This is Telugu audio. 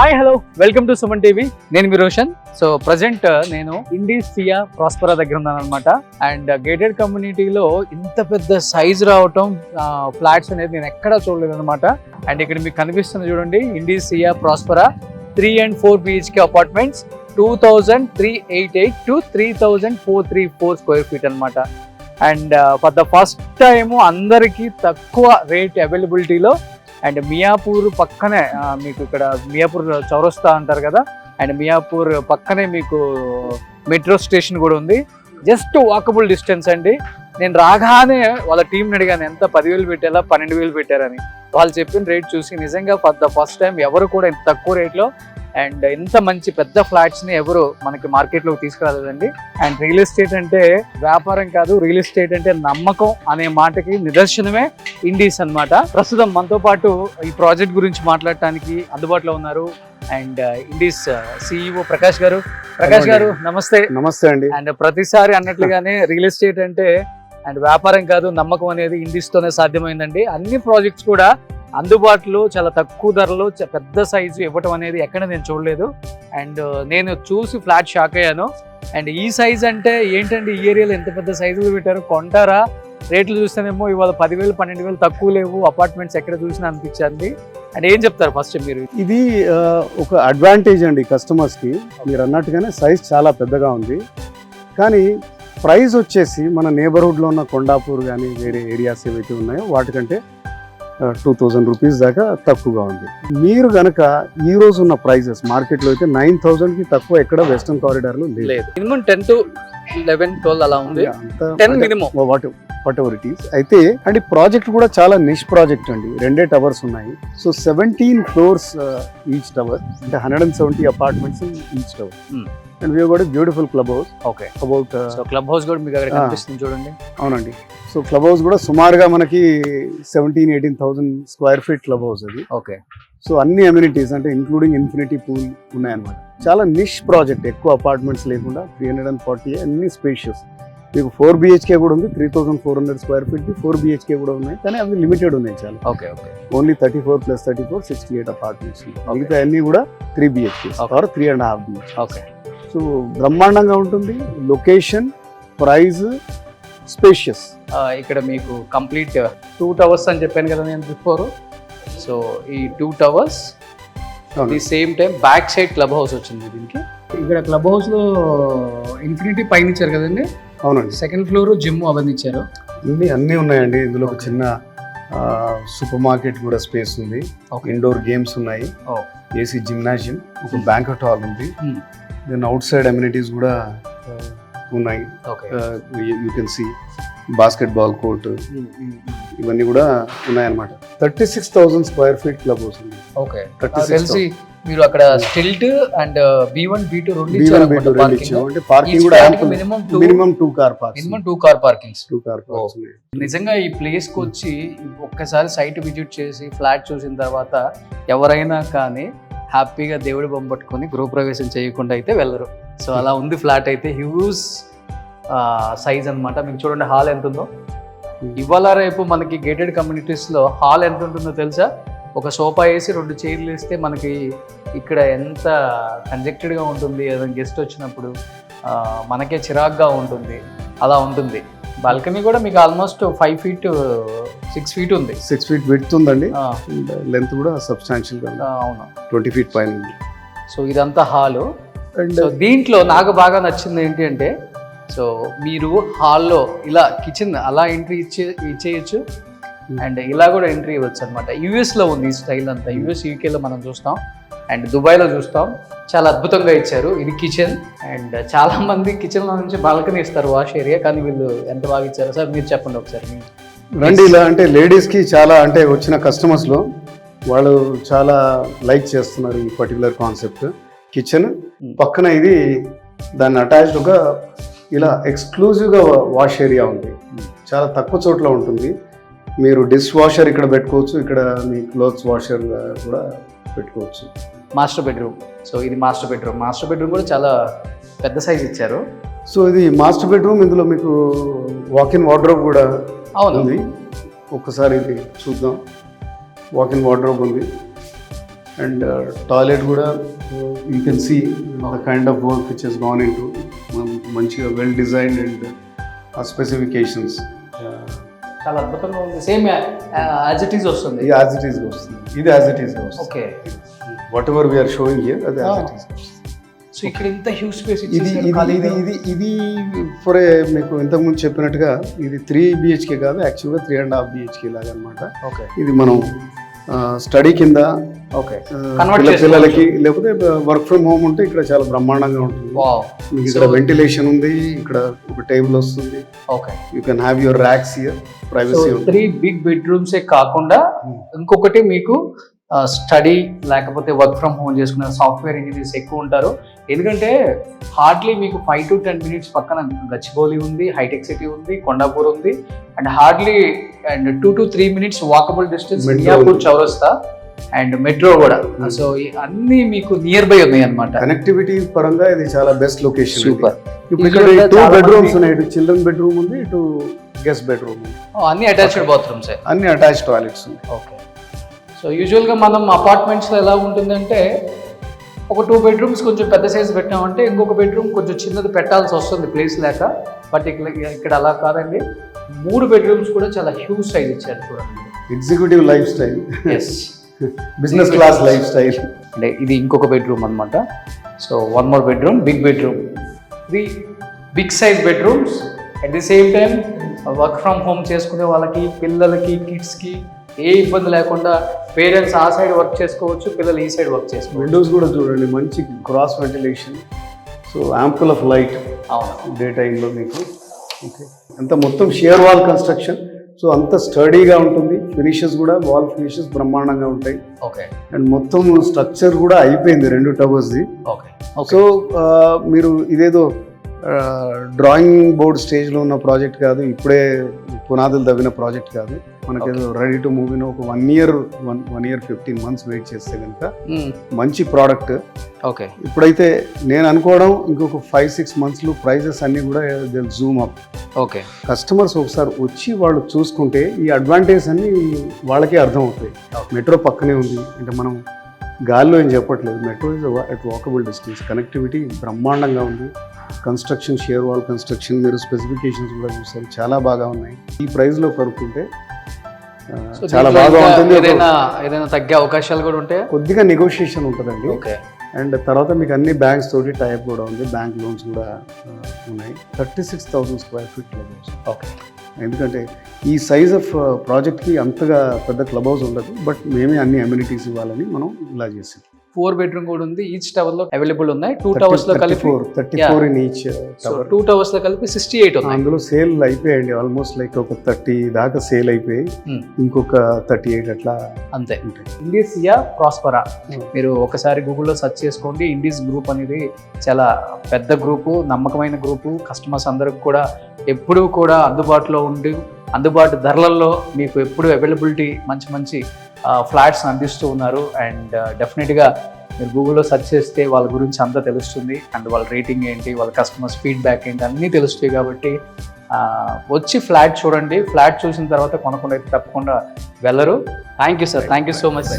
Hi hello welcome to Suman TV. నేను మీ రోషన్. సో ప్రజెంట్ నేను ఇండీస్ సియా ప్రాస్పరా దగ్గర ఉన్నాను అనమాట. అండ్ గేటెడ్ కమ్యూనిటీలో ఇంత పెద్ద సైజ్ రావటం ఫ్లాట్స్ అనేది నేను ఎక్కడా చూడలేదు అనమాట. అండ్ ఇక్కడ మీకు కనిపిస్తుంది చూడండి, ఇండీస్ సియా ప్రాస్పరా 3 and 4 BHK apartments 2388 to 3434 square feet అనమాట. And for the first time అందరికీ తక్కువ రేట్ అవైలబిలిటీలో అండ్ మియాపూర్ పక్కనే మీకు ఇక్కడ మియాపూర్ చౌరస్తా అంటారు కదా, అండ్ మియాపూర్ పక్కనే మీకు మెట్రో స్టేషన్ కూడా ఉంది. జస్ట్ వాకబుల్ డిస్టెన్స్ అండి. నేను రాగానే వాళ్ళ టీంని అడిగాను ఎంత 10,000 పెట్టారా 12,000 పెట్టారని. వాళ్ళు చెప్పిన రేట్ చూసి నిజంగా ఫర్ ద ఫస్ట్ టైం ఎవరు కూడా ఇంత తక్కువ రేట్లో అండ్ ఇంత మంచి పెద్ద ఫ్లాట్స్ని ఎవరు మనకి మార్కెట్లోకి తీసుకురాలేదండి. అండ్ రియల్ ఎస్టేట్ అంటే వ్యాపారం కాదు, రియల్ ఎస్టేట్ అంటే నమ్మకం అనే మాటకి నిదర్శనమే ఇండీస్ అన్నమాట. ప్రస్తుతం మనతో పాటు ఈ ప్రాజెక్ట్ గురించి మాట్లాడటానికి అందుబాటులో ఉన్నారు అండ్ ఇండీస్ CEO ప్రకాష్ గారు. ప్రకాష్ గారు నమస్తే. నమస్తే అండి. అండ్ ప్రతిసారి అన్నట్లుగానే రియల్ ఎస్టేట్ అంటే అండ్ వ్యాపారం కాదు, నమ్మకం అనేది ఇండీస్ తోనే సాధ్యమైందండి. అన్ని ప్రాజెక్ట్స్ కూడా అందుబాటులో చాలా తక్కువ ధరలో పెద్ద సైజు ఇవ్వటం అనేది ఎక్కడ నేను చూడలేదు. అండ్ నేను చూసి ఫ్లాట్ షాక్ అయ్యాను. అండ్ ఈ సైజ్ అంటే ఏంటండి, ఈ ఏరియాలో ఎంత పెద్ద సైజులు పెట్టారు, కొంటారా? రేట్లు చూస్తేనేమో ఇవాళ 10,000 12,000 తక్కువ లేవు అపార్ట్మెంట్స్ ఎక్కడ చూసినా అనిపించింది. అండ్ ఏం చెప్తారు ఫస్ట్ మీరు? ఇది ఒక అడ్వాంటేజ్ అండి కస్టమర్స్కి. మీరు అన్నట్టుగానే సైజ్ చాలా పెద్దగా ఉంది, కానీ ప్రైస్ వచ్చేసి మన నేబర్హుడ్లో ఉన్న కొండాపూర్ కానీ వేరే ఏరియాస్ ఏవైతే ఉన్నాయో వాటికంటే 2,000 రూపీస్ దాకా తక్కువగా ఉంది. మీరు గనక ఈ రోజు ఉన్న ప్రైజెస్ మార్కెట్లో అయితే 9,000కి తక్కువ ఎక్కడ వెస్టర్న్ కారిడార్లో లేదు. మినిమం 10 to 11 12 అలా ఉంది. 10 minimum what ever it is. అయితే అండ్ ఈ ప్రాజెక్ట్ కూడా చాలా నిష్ ప్రాజెక్ట్ అండి. 2 టవర్స్ ఉన్నాయి. సో 17 floors ఈచ్ టవర్, అంటే 170 apartments each tower. And we got beautiful club house. Okay, about club house కూడా మీకు అక్కడ కనిపిస్తుంది చూడండి. అవునండి. సో క్లబ్ హౌస్ కూడా సుమారుగా మనకి 17,000-18,000 స్క్వేర్ ఫీట్ క్లబ్ హౌస్ అది. ఓకే. సో అన్ని అమ్యూనిటీస్ అంటే ఇంక్లూడింగ్ ఇన్ఫినిటీ పూల్ ఉన్నాయన్నమాట. చాలా నిష్ ప్రాజెక్ట్, ఎక్కువ అపార్ట్మెంట్స్ లేకుండా 340 అన్ని స్పేషియస్. మీకు 4 BHK కూడా ఉంది, 3,400 స్క్వేర్ ఫీట్ 4 BHK కూడా ఉన్నాయి, కానీ అవి లిమిటెడ్ ఉన్నాయి చాలా. Okay okay. Only 34 + 34 68 apartments. మిగతా అన్ని కూడా 3 BHK or 3.5 BHK. Okay. So బ్రహ్మాండంగా ఉంటుంది. Location, price, spacious. ఇక్కడ మీకు కంప్లీట్ 2 టవర్స్ అని చెప్పాను కదా నేను బిఫోర్. సో ఈ 2 towers the same time back side club house వచ్చింది దీనికి. ఇక్కడ క్లబ్ హౌస్ లో ఇన్ఫినిటీ పైన ఇచ్చారు కదండి. అవునండి. 2nd floor జిమ్ అవన్నీ ఇచ్చారు. అన్నీ ఉన్నాయండి. ఇందులో ఒక చిన్న సూపర్ మార్కెట్ కూడా స్పేస్ ఉంది. ఇండోర్ గేమ్స్ ఉన్నాయి, AC జిమ్నాజియం, ఒక బ్యాంక్వెట్ హాల్ ఉంది. దెన్ అవుట్ సైడ్ అమ్యూనిటీస్ కూడా ఉన్నాయి. You can see basketball court, ఇవన్నీ కూడా ఉన్నాయన్నమాట. 36,000 స్క్వేర్ ఫీట్ క్లబ్ హౌస్ ఉంది. ఓకే. తెలిసి మీరు అక్కడ స్టిల్ట్ అండ్ B1 B2 రెండు ఇచ్చారు. అంటే పార్కింగ్ కూడా మినిమం 2 కార్ పార్కింగ్స్. నిజంగా ఈ ప్లేస్ కి వచ్చి ఒక్కసారి సైట్ విజిట్ చేసి ఫ్లాట్ చూసిన తర్వాత ఎవరైనా కానీ హ్యాపీగా దేవుడి బొమ్మ పట్టుకొని గృహప్రవేశం చేయకుండా అయితే వెళ్ళరు. సో అలా ఉంది ఫ్లాట్ అయితే. హ్యూజ్ సైజ్ అనమాట. మీకు చూడండి హాల్ ఎంత ఉందో. ఇవాళ రేపు మనకి గేటెడ్ కమ్యూనిటీస్లో హాల్ ఎంత ఉంటుందో తెలుసా? ఒక సోఫా వేసి 2 చైర్లు వేస్తే మనకి ఇక్కడ ఎంత కంజెక్టెడ్గా ఉంటుంది. ఏదైనా గెస్ట్ వచ్చినప్పుడు మనకే చిరాగ్గా ఉంటుంది, అలా ఉంటుంది. బాల్కనీ కూడా మీకు ఆల్మోస్ట్ 5 feet 6 feet ఉంది. 6 feet విడ్త్ ఉందండి. లెంత్ కూడా సబ్స్టాన్షియల్ గా. అవును, 20 feet పైన ఉంది. సో ఇదంతా హాలు. అండ్ దీంట్లో నాకు బాగా నచ్చింది ఏంటి అంటే, సో మీరు హాల్లో ఇలా కిచెన్ అలా ఎంట్రీ ఇచ్చేయచ్చు అండ్ ఇలా కూడా ఎంట్రీ ఇవ్వచ్చు అనమాట. యూఎస్లో ఉంది ఈ స్టైల్ అంతా. US UKలో మనం చూస్తాం అండ్ దుబాయ్లో చూస్తాం. చాలా అద్భుతంగా ఇచ్చారు. ఇది కిచెన్ అండ్ చాలా మంది కిచెన్లో నుంచి బాల్కనీ ఇస్తారు, వాష్ ఏరియా, కానీ వీళ్ళు ఎంత బాగా ఇచ్చారు సార్ మీరు చెప్పండి ఒకసారి. రండి. ఇలా అంటే లేడీస్కి చాలా, అంటే వచ్చిన కస్టమర్స్లో వాళ్ళు చాలా లైక్ చేస్తున్నారు ఈ పర్టికులర్ కాన్సెప్ట్. కిచెన్ పక్కన ఇది దాన్ని అటాచ్డ్గా ఇలా ఎక్స్క్లూజివ్గా వాష్ ఏరియా ఉంది. చాలా తక్కువ చోట్ల ఉంటుంది. మీరు డిష్ వాషర్ ఇక్కడ పెట్టుకోవచ్చు, ఇక్కడ మీ క్లోత్స్ వాషర్ కూడా పెట్టుకోవచ్చు. Master bedroom. సో ఇది మాస్టర్ బెడ్రూమ్ కూడా చాలా పెద్ద సైజ్ ఇచ్చారు. సో ఇది మాస్టర్ బెడ్రూమ్. ఇందులో మీకు వాక్-ఇన్ వార్డ్రోబ్ కూడా ఉంది. ఒక్కసారి ఇది చూద్దాం. వాక్-ఇన్ వార్డ్రోబ్ ఉంది. అండ్ టాయిలెట్ కూడా you can see the kind of work which he's gone in to మంచిగా వెల్ డిజైన్డ్ అండ్ ఆ స్పెసిఫికేషన్స్ చాలా అద్భుతంగా ఉంది. సేమ్ యాజ్ ఇట్ ఈస్ వస్తుంది. యాజ్ ఇట్ ఈస్ వస్తుంది. ఇది యాజ్ ఇట్ ఈస్ వస్తుంది. Okay, whatever we are showing here అది యాజ్ ఇట్ ఈస్. సో ఇక్కడ ఇంత హ్యూజ్ స్పేస్ ఇది ఫర్ మీకు ఇంతకుముందు చెప్పినట్టుగా ఇది 3 BHK కాదు, యాక్చువల్గా 3.5 BHK లాగా అనమాట. ఓకే, ఇది మనం స్టడీ కింద ఓకే పిల్లలకి లేకపోతే వర్క్ ఫ్రమ్ హోమ్ ఉంటే ఇక్కడ చాలా బ్రహ్మాండంగా ఉంటుంది. మీకు ఇక్కడ వెంటిలేషన్ ఉంది, ఇక్కడ ఒక టేబుల్ వస్తుంది. Okay, you can have your racks here, privacy. 3 big bedrooms కాకుండా ఇంకొకటి మీకు స్టడీ లేకపోతే వర్క్ ఫ్రమ్ హోమ్ చేసుకునే సాఫ్ట్వేర్ ఇంజనీర్స్ ఎక్కువ ఉంటారు. ఎందుకంటే హార్డ్లీ మీకు 5 to 10 minutes పక్కన గచ్చిబౌలి ఉంది, హైటెక్ సిటీ ఉంది, కొండాపూర్ ఉంది, and hardly and 2 to 3 minutes walkable distance Miyapur చౌరస్తా అండ్ మెట్రో కూడా. సో అన్ని మీకు నియర్ బై ఉన్నాయి అన్నమాట. కనెక్టివిటీ పరంగా ఇది చాలా బెస్ట్ లొకేషన్. సూపర్. ఇప్పుడు ఇక్కడ 2 bedrooms ఉన్నాయి. ఇటు చిల్డ్రన్ బెడ్రూమ్ ఉంది, ఇటు గెస్ట్ బెడ్రూమ్ ఉంది. అన్ని అటాచ్డ్ బాత్రూమ్స్, అన్ని అటాచ్డ్ టాయిలెట్స్ ఉన్నాయి. ఓకే. సో యూజువల్గా మనం అపార్ట్మెంట్స్లో ఎలా ఉంటుందంటే ఒక 2 bedrooms కొంచెం పెద్ద సైజు పెట్టామంటే ఇంకొక బెడ్రూమ్ కొంచెం చిన్నది పెట్టాల్సి వస్తుంది ప్లేస్ లేక. బట్ ఇక్కడ అలా కాదండి, 3 bedrooms కూడా చాలా హ్యూజ్ సైజ్ ఇచ్చారు చూడండి. Executive lifestyle, yes, business class lifestyle. అంటే ఇది ఇంకొక బెడ్రూమ్ అనమాట. So 1 more bedroom, big bedroom, 3 big size bedrooms. At the same time work from home చేసుకునే వాళ్ళకి, పిల్లలకి, కిడ్స్కి ఏ ఇబ్బంది లేకుండా పేరెంట్స్ ఆ సైడ్ వర్క్ చేసుకోవచ్చు, పిల్లలు ఈ సైడ్ వర్క్ చేసుకోవచ్చు. విండోస్ కూడా చూడండి, మంచి cross ventilation. So ample of light అవును డే టైంలో మీకు. ఓకే, అంత మొత్తం షియర్ వాల్ కన్స్ట్రక్షన్. సో అంత స్టడీగా ఉంటుంది. ఫినిషెస్ కూడా వాల్ ఫినిషెస్ బ్రహ్మాండంగా ఉంటాయి. ఓకే, అండ్ మొత్తం స్ట్రక్చర్ కూడా అయిపోయింది 2 towers-ది. ఓకే. సో మీరు ఇదేదో డ్రాయింగ్ బోర్డ్ స్టేజ్లో ఉన్న ప్రాజెక్ట్ కాదు, ఇప్పుడే పునాదులు తవ్విన ప్రాజెక్ట్ కాదు. మనకేదో రెడీ టు మూవ్ ఇన్ ఒక 1 year 15 months వెయిట్ చేస్తే కనుక మంచి ప్రోడక్ట్. ఓకే, ఇప్పుడైతే నేను అనుకోవడం ఇంకొక 5-6 monthsలో ప్రైజెస్ అన్నీ కూడా జూమ్ అప్. ఓకే, కస్టమర్స్ ఒకసారి వచ్చి వాళ్ళు చూసుకుంటే ఈ అడ్వాంటేజ్ అన్ని వాళ్ళకే అర్థం అవుతాయి. మెట్రో పక్కనే ఉంది అంటే మనం గాల్లో ఏం చెప్పట్లేదు. Metro is at walkable distance. Connectivity బ్రహ్మాండంగా ఉంది. కన్స్ట్రక్షన్, షేర్ వాల్ కన్స్ట్రక్షన్, మీరు స్పెసిఫికేషన్స్ కూడా చూసారు, చాలా బాగా ఉన్నాయి. ఈ ప్రైస్లో కనుక్కుంటే చాలా బాగా ఉంటుంది. ఏదైనా తగ్గే అవకాశాలు కూడా ఉంటాయి, కొద్దిగా నెగోషియేషన్ ఉంటుందండి. ఓకే, అండ్ తర్వాత మీకు అన్ని బ్యాంక్స్ తోటి టైప్ కూడా ఉంది, బ్యాంక్ లోన్స్ కూడా ఉన్నాయి. 36,000 square feet club house. Okay, ఎందుకంటే ఈ సైజ్ ఆఫ్ ప్రాజెక్ట్కి అంతగా పెద్ద క్లబ్ హౌస్ ఉండదు, బట్ మేమే అన్ని అమ్యూనిటీస్ ఇవ్వాలని మనం ఇలా చేసాం. 4 bedroom కూడా ఉంది. ఈచ్ టవర్ లో అవైలబుల్ ఉన్నాయి. 2 towers లో కలిపి 34 in each tower. 2 towers లో కలిపి 68 ఉన్నాయి. అందులో సేల్ అయిపోయాయండి, ఆల్మోస్ట్ లైక్ ఒక 30 దాకా సేల్ అయిపోయి ఇంకొక 38 అట్లా అంతే. ఇండిసియా ప్రాస్పరా మీరు ఒకసారి గూగుల్లో సెర్చ్ చేసుకోండి. ఇండిస్ గ్రూప్ అనేది చాలా పెద్ద గ్రూపు, నమ్మకమైన గ్రూపు. కస్టమర్స్ అందరికి కూడా ఎప్పుడూ కూడా అందుబాటులో ఉండి అందుబాటు ధరలలో మీకు ఎప్పుడు అవైలబిలిటీ మంచి మంచి ఫ్లాట్స్ అందిస్తూ ఉన్నారు. అండ్ డెఫినెట్గా మీరు గూగుల్లో సెర్చ్ చేస్తే వాళ్ళ గురించి అంతా తెలుస్తుంది. అండ్ వాళ్ళ రేటింగ్ ఏంటి, వాళ్ళ కస్టమర్స్ ఫీడ్బ్యాక్ ఏంటి అన్నీ తెలుస్తాయి. కాబట్టి వచ్చి ఫ్లాట్ చూడండి. ఫ్లాట్ చూసిన తర్వాత కొనకుండా అయితే తప్పకుండా వెళ్ళరు. Thank you sir, thank you so much.